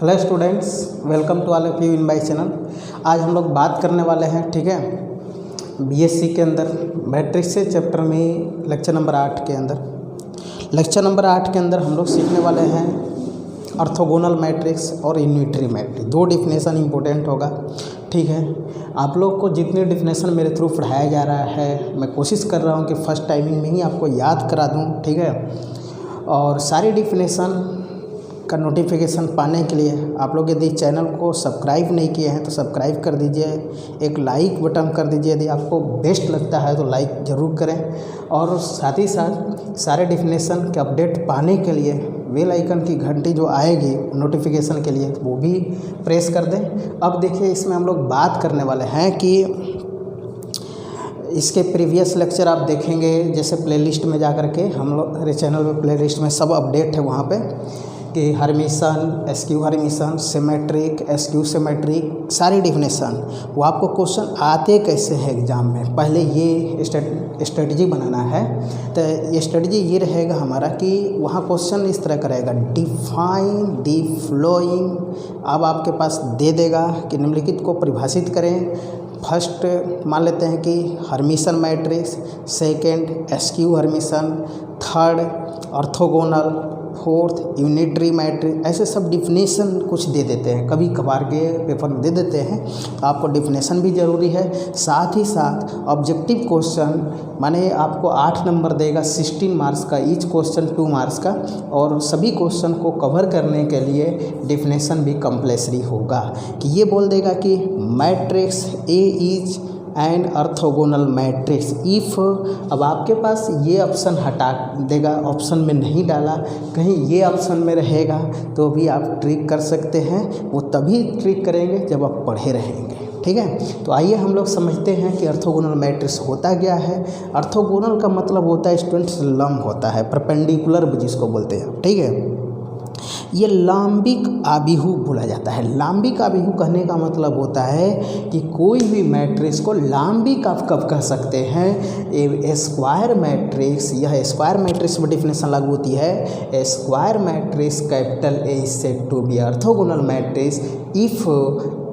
Hello students, welcome to all of you in my channel. आज हम लोग बात करने वाले हैं, ठीक है, बीएससी के अंदर मैट्रिक्स से चैप्टर में लेक्चर नंबर 8 के अंदर। लेक्चर नंबर 8 के अंदर हम लोग सीखने वाले हैं ऑर्थोगोनल मैट्रिक्स और यूनिटरी मैट्रिक्स। दो डिफिनेशन इंपॉर्टेंट होगा, ठीक है। आप लोग को जितने डिफिनेशन मेरे थ्रू पढ़ाया जा रहा है, मैं कोशिश कर रहा हूँ कि फर्स्ट टाइमिंग में ही आपको याद करा दूँ, ठीक है। और सारी डिफिनेशन का नोटिफिकेशन पाने के लिए आप लोग यदि चैनल को सब्सक्राइब नहीं किए हैं तो सब्सक्राइब कर दीजिए, एक लाइक बटन कर दीजिए। यदि आपको बेस्ट लगता है तो लाइक ज़रूर करें, और साथ ही साथ सारे डिफिनेशन के अपडेट पाने के लिए बेल आइकन की घंटी जो आएगी नोटिफिकेशन के लिए वो भी प्रेस कर दें। अब देखिए, इसमें हम लोग बात करने वाले हैं कि इसके प्रीवियस लेक्चर आप देखेंगे, जैसे प्लेलिस्ट में जा कर के हम लोग मेरे चैनल में प्लेलिस्ट में सब अपडेट है वहाँ पे कि Hermitian, SQ Hermitian, symmetric, SQ symmetric, सारी डिफिनेशन वो आपको क्वेश्चन आते कैसे हैं एग्ज़ाम में। पहले ये स्ट्रेटजी बनाना है। तो ये स्ट्रेटजी ये रहेगा हमारा कि वहाँ क्वेश्चन इस तरह का रहेगा, डिफाइन दी फ्लोइंग। अब आपके पास दे देगा कि निम्नलिखित को परिभाषित करें। फर्स्ट मान लेते हैं कि Hermitian matrix, second SQ Hermitian, third orthogonal, fourth unitary matrix. ऐसे सब डिफिनेशन कुछ दे देते हैं, कभी कभार के पेपर में दे देते हैं। तो आपको डिफिनेशन भी ज़रूरी है, साथ ही साथ ऑब्जेक्टिव क्वेश्चन, माने आपको 8 नंबर देगा, 16 मार्क्स का, ईच क्वेश्चन 2 मार्क्स का। और सभी क्वेश्चन को कवर करने के लिए डिफिनेशन भी कंपल्सरी होगा कि ये बोल देगा कि matrix A is and orthogonal matrix if. अब आपके पास ये ऑप्शन हटा देगा, ऑप्शन में नहीं डाला, कहीं ये ऑप्शन में रहेगा तो भी आप ट्रिक कर सकते हैं। वो तभी ट्रिक करेंगे जब आप पढ़े रहेंगे, ठीक है। तो आइए हम लोग समझते हैं कि ऑर्थोगोनल मैट्रिक्स होता क्या है। ऑर्थोगोनल का मतलब होता है स्टूडेंट्स लंब होता है, परपेंडिकुलर जिसको बोलते हैं, ठीक है। ये लांबिक आबिहू बोला जाता है। लांबिक आबिहू कहने का मतलब होता है कि कोई भी मैट्रिक्स को लांबिक आप कब कह सकते हैं। ए स्क्वायर मैट्रिक्स, यह स्क्वायर मैट्रिक्स में डिफिनेशन लागू होती है। A square matrix capital A is said to be orthogonal matrix if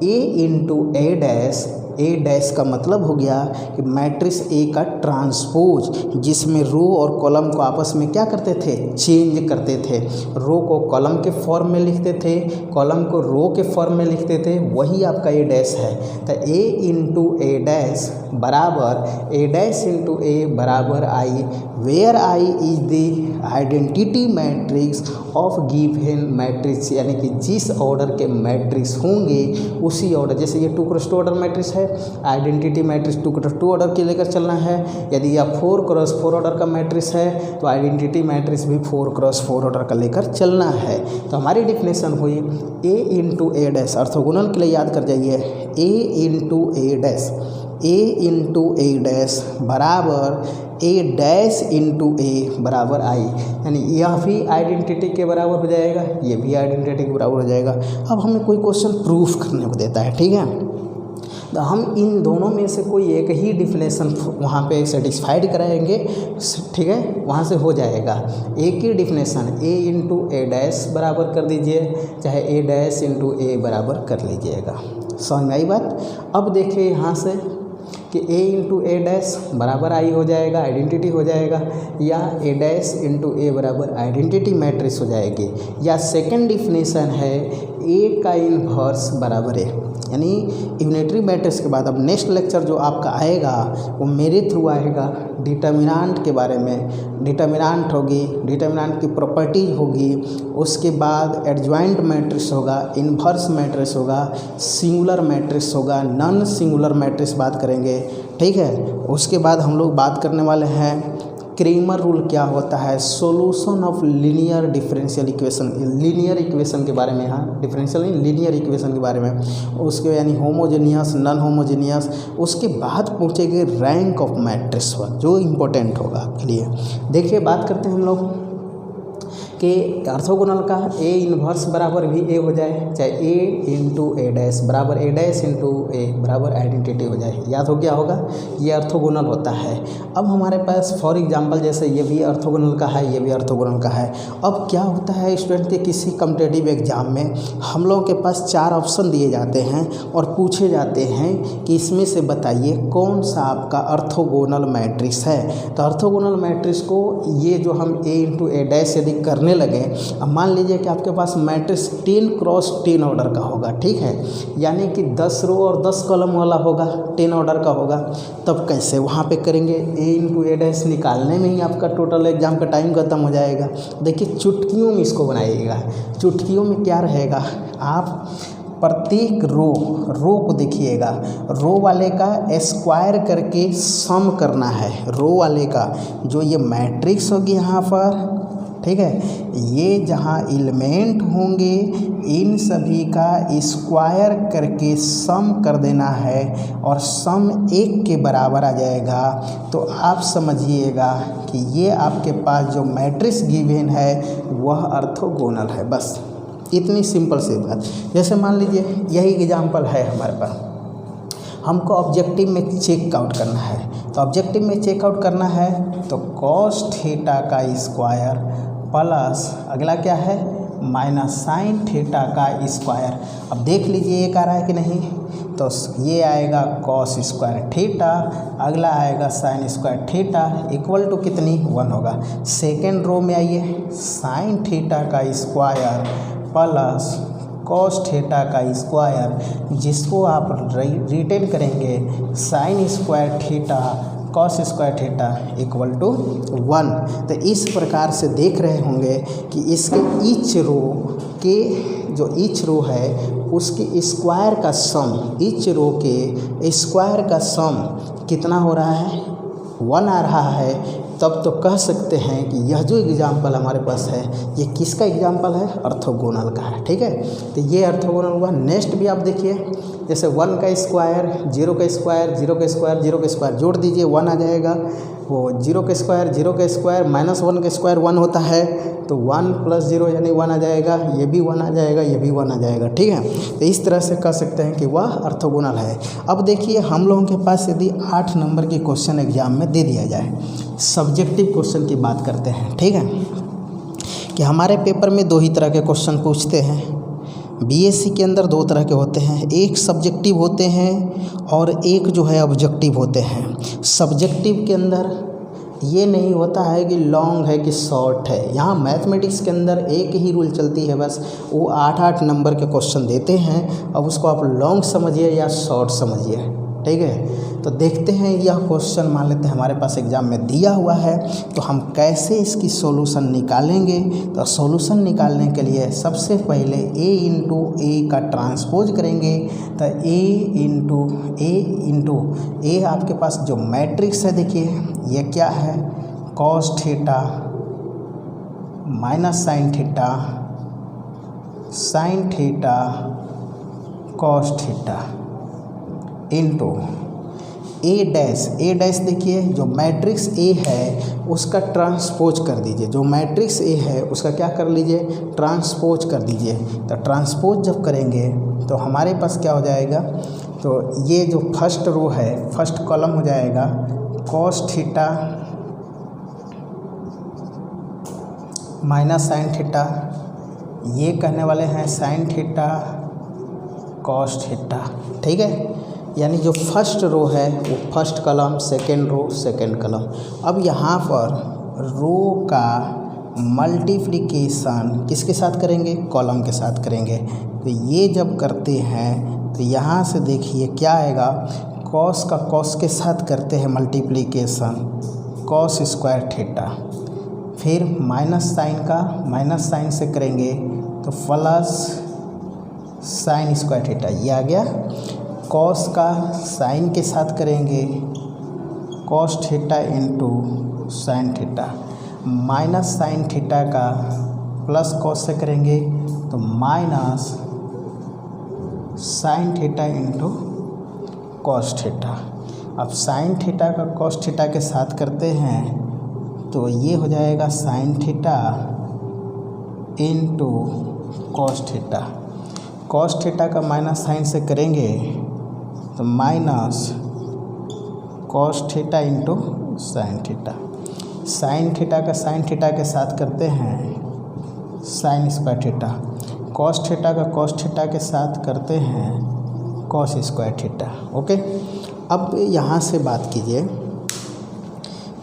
A into A dash, A dash का मतलब हो गया कि मैट्रिक्स ए का ट्रांसपोज, जिसमें रो और कॉलम को आपस में क्या करते थे, चेंज करते थे। रो को कॉलम के फॉर्म में लिखते थे, कॉलम को रो के फॉर्म में लिखते थे, वही आपका ए डैश है। तो ए इंटू ए डैश बराबर ए डैश इंटू ए बराबर I, where I is the identity matrix of given matrix, यानी कि जिस ऑर्डर के मैट्रिक्स होंगे उसी ऑर्डर, जैसे ये 2x2 ऑर्डर मैट्रिक्स है, आइडेंटिटी मैट्रिक्स 2x2 ऑर्डर के लेकर चलना है। यदि यह 4x4 ऑर्डर का मैट्रिक्स है तो आइडेंटिटी मैट्रिक्स भी 4x4 ऑर्डर का लेकर चलना है। तो हमारी डिफिनेशन हुई ए इंटू ए डैश, ऑर्थोगोनल के लिए याद कर जाइए, ए into A dash, A into A dash बराबर ए डैश इंटू ए बराबर आई, यानी यह भी आइडेंटिटी के बराबर हो जाएगा, ये भी आइडेंटिटी के बराबर हो जाएगा। अब हमें कोई क्वेश्चन प्रूफ करने को देता है, ठीक है, तो हम इन दोनों में से कोई एक ही डिफिनेशन वहाँ पे सेटिस्फाइड कराएंगे, ठीक है, वहाँ से हो जाएगा। एक ही definition A into A dash बराबर कर दीजिए, चाहे ए डैश इंटू ए बराबर कर लीजिएगा। समझ में आई बात। अब देखिए यहाँ से कि ए इंटू ए डैश बराबर आई हो जाएगा, आइडेंटिटी हो जाएगा, या ए डैश इंटू ए बराबर आइडेंटिटी मैट्रिक्स हो जाएगी, या सेकंड डिफिनेशन है ए का इनवर्स बराबर ए, यानी यूनिटरी मैट्रिक्स के बाद अब नेक्स्ट लेक्चर जो आपका आएगा वो मेरे थ्रू आएगा डिटर्मिनेंट के बारे में। डिटर्मिनेंट होगी, डिटर्मिनेंट की प्रॉपर्टीज होगी, उसके बाद एडजॉइंट मैट्रिक्स होगा, इन्वर्स मैट्रिक्स होगा, सिंगुलर मैट्रिक्स होगा, नॉन सिंगुलर मैट्रिक्स बात करेंगे, ठीक है। उसके बाद हम लोग बात करने वाले हैं क्रेमर रूल क्या होता है, solution of linear differential equation, linear equation के बारे में, यहाँ डिफरेंशियल नहीं लीनियर इक्वेशन के बारे में, उसके यानी होमोजेनियस, नॉन होमोजेनियस। उसके बाद पूछेंगे रैंक ऑफ मैट्रिक्स, जो इम्पोर्टेंट होगा आपके लिए। देखिए बात करते हैं हम लोग कि ऑर्थोगोनल का ए इन्वर्स बराबर भी ए हो जाए, चाहे ए इंटू ए डैश बराबर ए डैश इंटू ए बराबर आइडेंटिटी हो जाए। याद हो गया होगा, ये ऑर्थोगोनल होता है। अब हमारे पास फॉर एग्जांपल जैसे ये भी ऑर्थोगोनल का है, ये भी ऑर्थोगोनल का है। अब क्या होता है स्टूडेंट के किसी कॉम्पिटिटिव एग्जाम में हम लोगों के पास 4 ऑप्शन दिए जाते हैं और पूछे जाते हैं कि इसमें से बताइए कौन सा आपका ऑर्थोगोनल मैट्रिक्स है। तो ऑर्थोगोनल मैट्रिक्स को ये जो हम ए इंटू ए डैश यदि करने लगे, अब मान लीजिए कि आपके पास मैट्रिक्स 10 क्रॉस 10 ऑर्डर का होगा, ठीक है, यानी कि 10 रो और 10 कॉलम वाला होगा, 10 ऑर्डर का होगा। तब कैसे वहाँ पे करेंगे, ए इंटू ए डैश निकालने में ही आपका टोटल एग्जाम का टाइम खत्म हो जाएगा। देखिए चुटकियों में इसको बनाइएगा। चुटकियों में क्या रहेगा, आप प्रत्येक रो को देखिएगा, रो वाले का स्क्वायर करके सम करना है। रो वाले का जो ये मैट्रिक्स होगी यहाँ पर, ठीक है, ये जहाँ एलिमेंट होंगे इन सभी का स्क्वायर करके सम कर देना है और सम 1 के बराबर आ जाएगा। तो आप समझिएगा कि ये आपके पास जो मैट्रिक्स गिवन है वह ऑर्थोगोनल है। बस इतनी सिंपल सी बात। जैसे मान लीजिए यही एग्जाम्पल है हमारे पास, हमको ऑब्जेक्टिव में चेक आउट करना है। तो ऑब्जेक्टिव में चेक आउट करना है तो कॉस थीटा का स्क्वायर प्लस अगला क्या है माइनस साइन थीटा का स्क्वायर। अब देख लीजिए एक आ रहा है कि नहीं, तो ये आएगा कॉस स्क्वायर थीटा, अगला आएगा sine square theta equal to कितनी 1 होगा। सेकेंड रो में आइए, साइन थीटा का स्क्वायर प्लस कॉस थीटा का स्क्वायर, जिसको आप रिटेन करेंगे sine square theta cos square theta equal to 1। तो इस प्रकार से देख रहे होंगे कि इसके ईच रो के जो ईच रो है उसके स्क्वायर का सम, ईच रो के स्क्वायर का सम कितना हो रहा है 1 आ रहा है। तब तो कह सकते हैं कि यह जो एग्जाम्पल हमारे पास है ये किसका एग्जाम्पल है, ऑर्थोगोनल का है, ठीक है। तो ये ऑर्थोगोनल हुआ। नेक्स्ट भी आप देखिए, जैसे 1 का स्क्वायर 0 का स्क्वायर 0 का स्क्वायर 0 का स्क्वायर जोड़ दीजिए 1 आ जाएगा। वो 0 का स्क्वायर माइनस 1 का स्क्वायर 1 होता है, तो 1 प्लस 0 यानी 1 आ जाएगा, ये भी 1 आ जाएगा, ये भी 1 आ जाएगा, ठीक है। तो इस तरह से कह सकते हैं कि वह ऑर्थोगोनल है। अब देखिए हम लोगों के पास यदि 8 नंबर की क्वेश्चन एग्जाम में दे दिया जाए, सब्जेक्टिव क्वेश्चन की बात करते हैं, ठीक है, कि हमारे पेपर में 2 ही तरह के क्वेश्चन पूछते हैं। बीएससी के अंदर 2 तरह के होते हैं, एक सब्जेक्टिव होते हैं और एक जो है ऑब्जेक्टिव होते हैं। सब्जेक्टिव के अंदर ये नहीं होता है कि लॉन्ग है कि शॉर्ट है। यहाँ मैथमेटिक्स के अंदर एक ही रूल चलती है, बस वो 8-8 नंबर के क्वेश्चन देते हैं। अब उसको आप लॉन्ग समझिए या शॉर्ट समझिए, ठीक है। तो देखते हैं यह क्वेश्चन मान लेते हैं हमारे पास एग्जाम में दिया हुआ है, तो हम कैसे इसकी सॉल्यूशन निकालेंगे। तो सॉल्यूशन निकालने के लिए सबसे पहले a इंटू ए का ट्रांसपोज करेंगे। तो a इंटू ए आपके पास जो मैट्रिक्स है, देखिए ये क्या है, cos theta minus sine theta cos theta into A dash देखिए जो मैट्रिक्स ए है उसका ट्रांसपोज कर दीजिए, जो मैट्रिक्स ए है उसका क्या कर लीजिए, ट्रांसपोज कर दीजिए। तो ट्रांसपोज जब करेंगे तो हमारे पास क्या हो जाएगा, तो ये जो फर्स्ट रो है, फर्स्ट कॉलम हो जाएगा cos theta minus sine theta, ये कहने वाले हैं साइन थीटा कॉस थीटा, ठीक है। यानी जो फर्स्ट रो है वो first column, second row second column. अब यहाँ पर रो का मल्टीप्लिकेशन किसके साथ करेंगे, कॉलम के साथ करेंगे। तो ये जब करते हैं तो यहाँ से देखिए क्या आएगा, कॉस का कॉस के साथ करते हैं मल्टीप्लिकेशन, कॉस स्क्वायर थीटा, फिर माइनस साइन का माइनस साइन से करेंगे तो प्लस साइन स्क्वायर थीटा, ये आ गया। कॉस का साइन के साथ करेंगे cos theta into sine theta, minus sine theta का प्लस कॉस से करेंगे तो minus sine theta into cos theta. अब साइन थीटा का कॉस थीटा के साथ करते हैं तो ये हो जाएगा sine theta into cos theta. Cos theta का माइनस साइन से करेंगे तो minus cos theta into sine theta. Sign theta का साइन थीटा के साथ करते हैं sign square theta. Cos theta का कॉस थीटा के साथ करते हैं कॉस स्क्वायर थीटा। ओके, अब यहाँ से बात कीजिए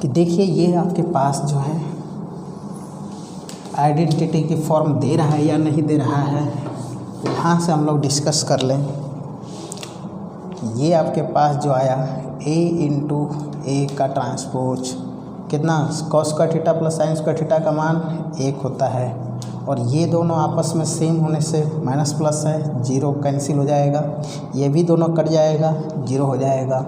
कि देखिए ये आपके पास जो है आइडेंटिटी की फॉर्म दे रहा है या नहीं दे रहा है, यहाँ से हम लोग डिस्कस कर लें। ये आपके पास जो आया a इंटू ए का ट्रांसपोज कितना, cos square theta plus sign square theta का मान 1 होता है, और ये दोनों आपस में सेम होने से माइनस प्लस है, 0 कैंसिल हो जाएगा, ये भी दोनों कट जाएगा, 0 हो जाएगा।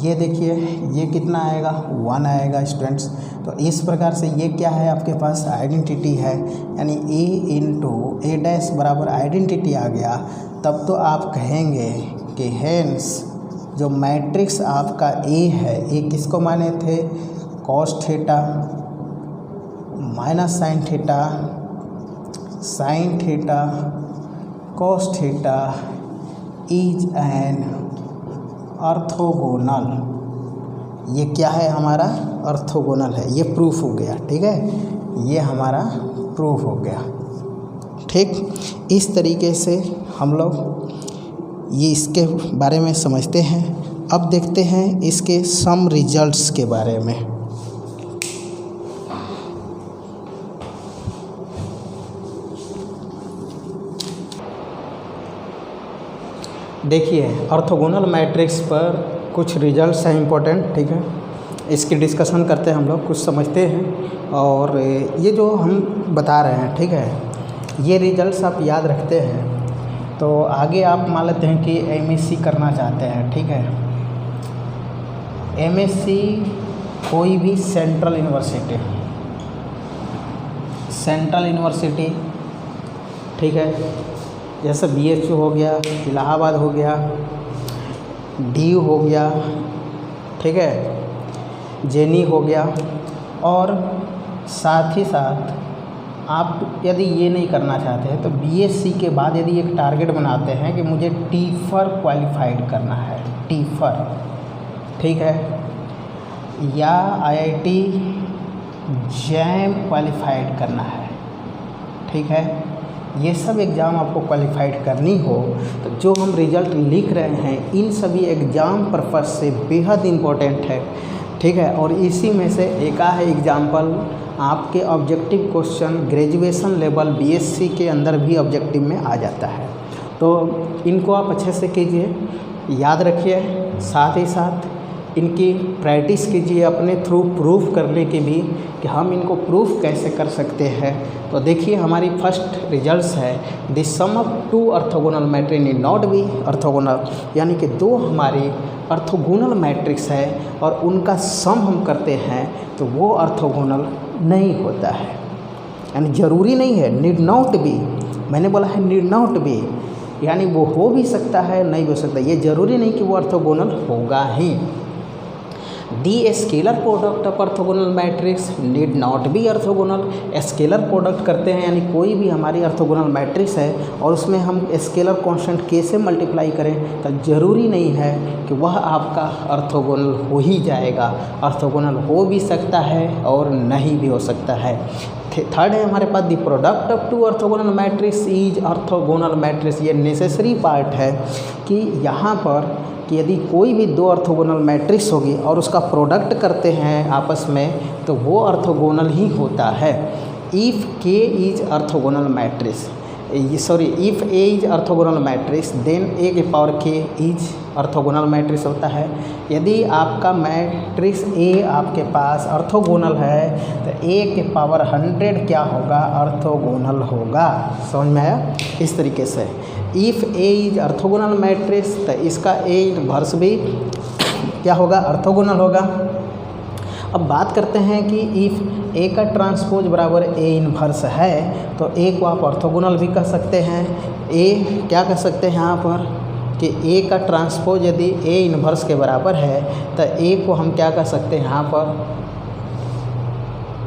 ये देखिए ये कितना आएगा, 1 आएगा स्टूडेंट्स। तो इस प्रकार से ये क्या है आपके पास आइडेंटिटी है, यानी a इंटू ए डैश बराबर आइडेंटिटी आ गया। तब तो आप कहेंगे कि हेंस जो मैट्रिक्स आपका A है, A किसको माने थे, cos theta minus sine theta sine theta cos theta is an orthogonal. ये क्या है हमारा, ऑर्थोगोनल है। ये प्रूफ हो गया, ठीक है, ये हमारा प्रूफ हो गया। ठीक, इस तरीके से हम लोग ये इसके बारे में समझते हैं। अब देखते हैं इसके सम रिजल्ट्स के बारे में। देखिए ऑर्थोगोनल मैट्रिक्स पर कुछ रिजल्ट्स हैं इम्पोर्टेंट, ठीक है, इसकी डिस्कशन करते हैं हम लोग, कुछ समझते हैं। और ये जो हम बता रहे हैं, ठीक है, ये रिजल्ट्स आप याद रखते हैं तो आगे आप मान लेते हैं कि एमएससी करना चाहते हैं, ठीक है। एमएससी कोई भी सेंट्रल यूनिवर्सिटी, ठीक है, जैसे BHU हो गया, इलाहाबाद हो गया, DU हो गया, ठीक है, जेनी हो गया। और साथ ही साथ आप यदि ये नहीं करना चाहते हैं तो BSc के बाद यदि एक टारगेट बनाते हैं कि मुझे टीफर क्वालिफाइड करना है, टीफर, ठीक है, या IIT जैम क्वालिफाइड करना है, ठीक है, ये सब एग्ज़ाम आपको क्वालिफाइड करनी हो तो जो हम रिज़ल्ट लिख रहे हैं इन सभी एग्ज़ाम पर्पज़ से बेहद इम्पोर्टेंट है, ठीक है। और इसी में से एक है एग्जाम्पल आपके objective question graduation level BSc के अंदर भी ऑब्जेक्टिव में आ जाता है, तो इनको आप अच्छे से कीजिए, याद रखिए, साथ ही साथ इनकी प्रैक्टिस कीजिए अपने थ्रू प्रूफ करने की भी कि हम इनको प्रूफ कैसे कर सकते हैं। तो देखिए हमारी फर्स्ट रिजल्ट्स है the sum of 2 orthogonal matrix need not be orthogonal, यानी कि 2 हमारी ऑर्थोगोनल मैट्रिक्स है और उनका सम हम करते हैं तो वो ऑर्थोगोनल नहीं होता है, यानी ज़रूरी नहीं है, नीड नॉट बी, मैंने बोला है नीड नॉट बी, यानी वो हो भी सकता है नहीं हो सकता, ये ज़रूरी नहीं कि वो ऑर्थोगोनल होगा ही। The scalar product of orthogonal matrix need not be orthogonal. Scalar product करते हैं यानी कोई भी हमारी ऑर्थोगोनल मैट्रिक्स है और उसमें हम स्केलर कांस्टेंट k से मल्टीप्लाई करें तो ज़रूरी नहीं है कि वह आपका ऑर्थोगोनल हो ही जाएगा, ऑर्थोगोनल हो भी सकता है और नहीं भी हो सकता है। थर्ड है हमारे पास the product of 2 orthogonal matrix is orthogonal matrix. ये नेसेसरी पार्ट है कि यहाँ पर कि यदि कोई भी 2 ऑर्थोगोनल मैट्रिक्स होगी और उसका प्रोडक्ट करते हैं आपस में तो वो ऑर्थोगोनल ही होता है। If K is orthogonal matrix, if A is orthogonal matrix then A के power K is orthogonal matrix होता है। यदि आपका मैट्रिक्स A आपके पास ऑर्थोगोनल है तो A के पावर 100 क्या होगा, ऑर्थोगोनल होगा। समझ में आया? इस तरीके से if A is orthogonal matrix तो इसका A इनवर्स भी क्या होगा, ऑर्थोगोनल होगा। अब बात करते हैं कि इफ़ A का ट्रांसपोज बराबर A इनवर्स है तो A को आप ऑर्थोगोनल भी कह सकते हैं। A क्या कह सकते हैं यहाँ पर कि A का ट्रांसपोज यदि A इनवर्स के बराबर है तो A को हम क्या कह सकते हैं यहाँ पर,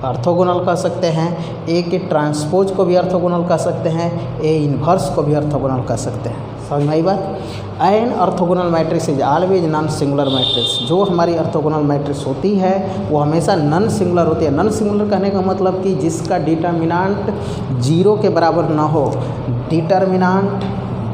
ऑर्थोगोनल कह सकते हैं, ए के ट्रांसपोज को भी ऑर्थोगोनल कह सकते हैं, ए इन्वर्स को भी ऑर्थोगोनल कह सकते हैं। समझ में आई बात। An orthogonal matrix is always non singular matrix. जो हमारी ऑर्थोगोनल मैट्रिक्स होती है वो हमेशा नॉन सिंगुलर होती है। नॉन सिंगुलर कहने का मतलब कि जिसका डिटर्मिनेंट 0 के बराबर ना हो, डिटर्मिनेंट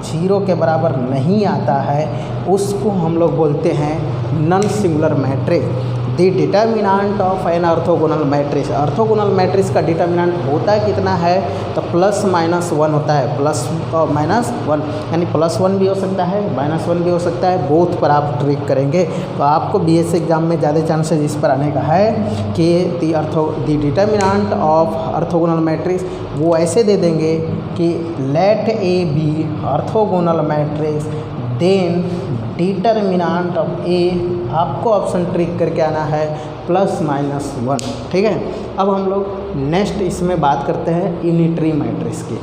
0 के बराबर नहीं आता है, उसको हम लोग बोलते हैं non singular matrix. The determinant of an orthogonal matrix, orthogonal matrix का डिटर्मिनेंट होता है कितना है, तो प्लस माइनस 1 होता है। प्लस माइनस 1 यानी +1 भी हो सकता है, -1 भी हो सकता है। बोथ पर आप ट्रिक करेंगे तो आपको बीएससी एग्जाम में ज़्यादा चांसेस इस पर आने का है कि the determinant of orthogonal matrix वो ऐसे दे देंगे कि let A B orthogonal matrix then determinant of A, आपको ऑप्शन ट्रिक करके आना है +-1। ठीक है। अब हम लोग नेक्स्ट इसमें बात करते हैं यूनिटरी मैट्रिक्स की।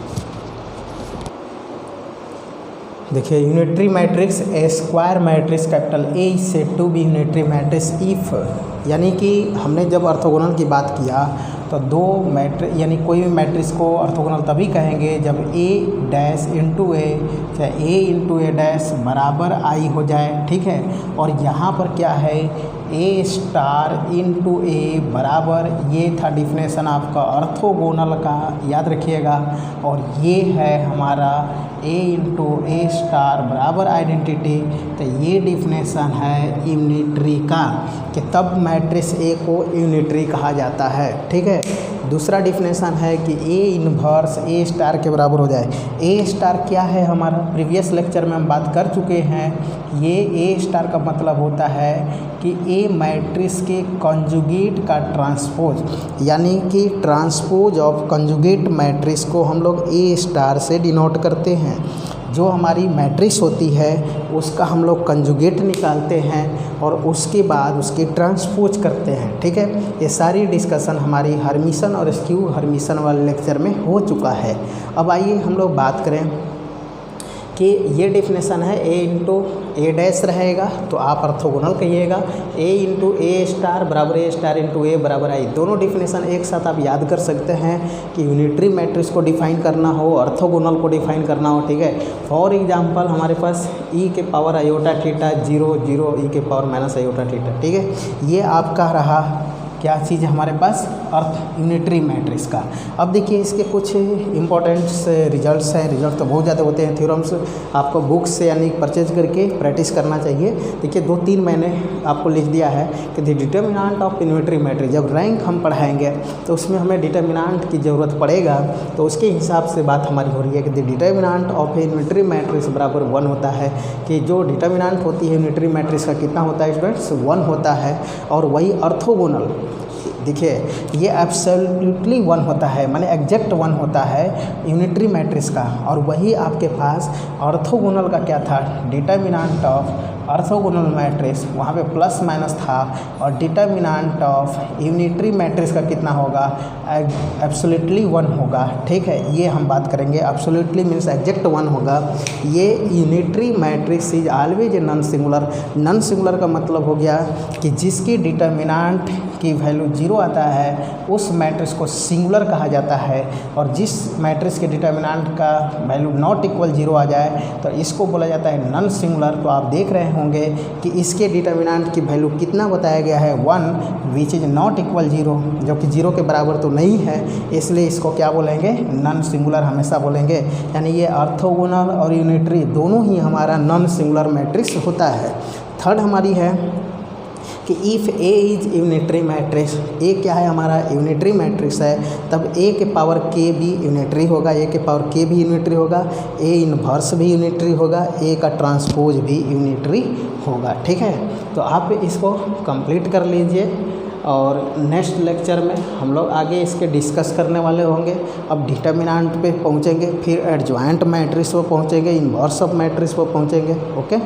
देखिए unitary matrix, a square matrix capital A is said to be unitary matrix if, यानी कि हमने जब ऑर्थोगोनल की बात किया तो दो मैट्रिक्स यानी कोई भी मैट्रिक्स को ऑर्थोगोनल तभी कहेंगे जब ए डैश इंटू ए चाहे ए इंटू ए डैश बराबर आई हो जाए। ठीक है। और यहाँ पर क्या है, ए स्टार इंटू ए बराबर, ये था डिफिनेशन आपका ऑर्थोगोनल का, याद रखिएगा। और ये है हमारा ए इंटू ए स्टार बराबर आइडेंटिटी, तो ये डिफिनेशन है यूनिटरी का, कि तब मैट्रिक्स ए को यूनिटरी कहा जाता है। ठीक है। दूसरा डिफिनेशन है कि ए इन्वर्स ए स्टार के बराबर हो जाए। ए स्टार क्या है, हमारा प्रीवियस लेक्चर में हम बात कर चुके हैं। ये ए स्टार का मतलब होता है कि ए मैट्रिक्स के कंजुगेट का ट्रांसपोज, यानी कि ट्रांसपोज ऑफ कंजुगेट मैट्रिक्स को हम लोग ए स्टार से डिनोट करते हैं। जो हमारी मैट्रिक्स होती है उसका हम लोग कंजुगेट निकालते हैं और उसके बाद उसकी ट्रांसपोज करते हैं। ठीक है। ये सारी डिस्कशन हमारी हर्मिशन और स्क्यू हर्मिशन वाले लेक्चर में हो चुका है। अब आइए हम लोग बात करें कि ये डिफिनेशन है ए इंटू ए डैश रहेगा तो आप ऑर्थोगोनल कहिएगा, ए इंटू ए स्टार बराबर ए स्टार इंटू ए बराबर आई। दोनों डिफिनेशन एक साथ आप याद कर सकते हैं कि यूनिटरी मैट्रिक्स को डिफाइन करना हो, ऑर्थोगोनल को डिफाइन करना हो। ठीक है। फॉर एग्जांपल हमारे पास ई के पावर आयोटा थीटा 0 0 ई के पावर माइनस आयोटा थीटा। ठीक है। ये आपका रहा क्या चीज़ है हमारे पास, अर्थ यूनिटरी मैट्रिक्स का। अब देखिए इसके कुछ इंपॉर्टेंट रिजल्ट्स हैं। रिजल्ट तो बहुत ज़्यादा होते हैं। थ्योरम्स आपको बुक्स से यानी परचेज करके प्रैक्टिस करना चाहिए। देखिए 2-3 मैंने आपको लिख दिया है कि the determinant of unitary matrix, जब रैंक हम पढ़ाएंगे तो उसमें हमें डिटर्मिनेंट की ज़रूरत पड़ेगा, तो उसके हिसाब से बात हमारी हो रही है कि the determinant of A unitary matrix बराबर 1 होता है। कि जो डिटर्मिनेंट होती है यूनिटरी मैट्रिक्स का कितना होता है स्टूडेंट्स, 1 होता है। और वही ऑर्थोगोनल, देखिए ये एब्सोल्युटली 1 होता है, माने एग्जैक्ट 1 होता है यूनिटरी मैट्रिक्स का। और वही आपके पास ऑर्थोगोनल का क्या था, डिटर्मिनेंट ऑफ ऑर्थोगोनल मैट्रिक्स, वहाँ पे प्लस माइनस था। और डिटर्मिनेंट ऑफ यूनिटरी मैट्रिक्स का कितना होगा, एब्सोल्युटली 1 होगा। ठीक है। ये हम बात करेंगे, एब्सोल्युटली मीन्स एग्जैक्ट 1 होगा। ये unitary matrix is always non singular. Non singular का मतलब हो गया कि जिसकी डिटर्मिनेंट की वैल्यू 0 आता है उस मैट्रिक्स को सिंगुलर कहा जाता है। और जिस मैट्रिक्स के डिटर्मिनेंट का वैल्यू नॉट इक्वल 0 आ जाए तो इसको बोला जाता है नॉन सिंगुलर। तो आप देख रहे होंगे कि इसके डिटर्मिनेंट की वैल्यू कितना बताया गया है, 1 विच इज़ नॉट इक्वल 0, जो कि 0 के बराबर तो नहीं है, इसलिए इसको क्या बोलेंगे, नॉन सिंगुलर हमेशा बोलेंगे। यानी ये ऑर्थोगोनल और यूनिटरी दोनों ही हमारा नॉन सिंगुलर मैट्रिक्स होता है। थर्ड हमारी है कि if A is unitary matrix, A क्या है हमारा यूनिटरी मैट्रिक्स है, तब ए के पावर के भी यूनिटरी होगा, ए के पावर के भी यूनिटरी होगा, ए इन्वर्स भी यूनिटरी होगा, ए का ट्रांसपोज भी यूनिटरी होगा। ठीक है। तो आप इसको कंप्लीट कर लीजिए और नेक्स्ट लेक्चर में हम लोग आगे इसके डिस्कस करने वाले होंगे। अब डिटर्मिनेंट पे पहुँचेंगे, फिर एडजॉइंट मैट्रिक्स पर पहुँचेंगे, इन्वर्स ऑफ मैट्रिक्स पर पहुँचेंगे। ओके।